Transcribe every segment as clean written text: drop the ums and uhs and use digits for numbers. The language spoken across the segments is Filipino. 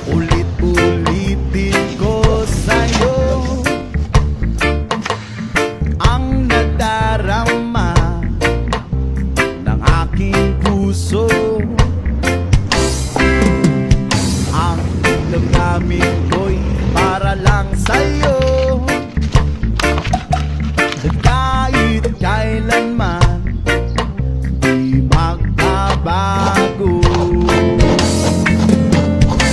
Ulit-ulitin ko sa'yo ang nadarama ng aking puso. Ang damdamin ko'y para lang sa'yo, kahit kailanman di magbabago.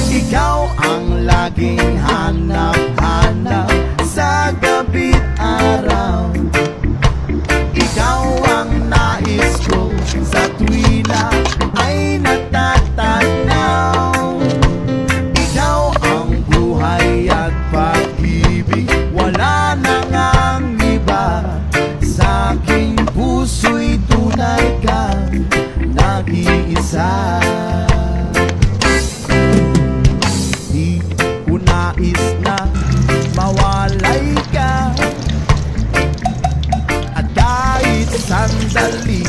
Ikaw ang laging hanap-hanap sa gabi't araw. Ikaw ang nais ko sa tuwina ay natatanaw. Ikaw ang buhay at pag-ibig, wala na ngang iba. Sa aking puso'y tunay kang nag-iisa. Di ko nais na mawalay ka, at kahit sandali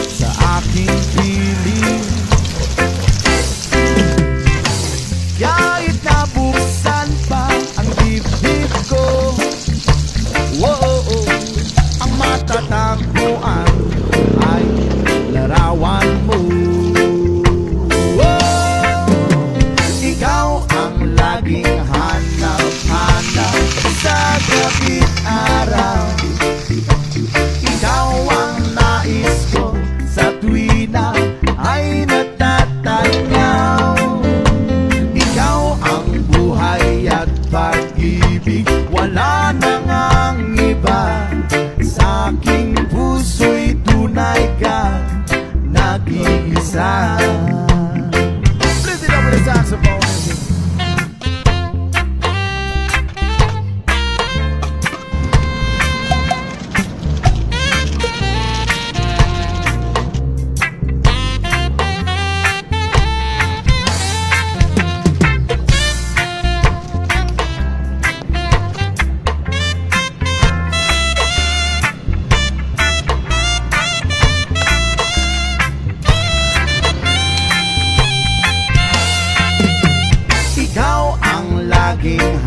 sa aking piling. Kahit nabuksan pa ang dibdib ko, whoa, ang matatagpuan ay larawan mo. Ikaw ang laging hanap-hanap sa gabi't araw. Ikaw ang nais ko sa tuwina ay natatanaw. Ikaw ang buhay at pag-ibig, wala na ngang iba. Sa aking puso'y tunay kang nag-iisa. Please it up with the saxophone. Ikaw ang laging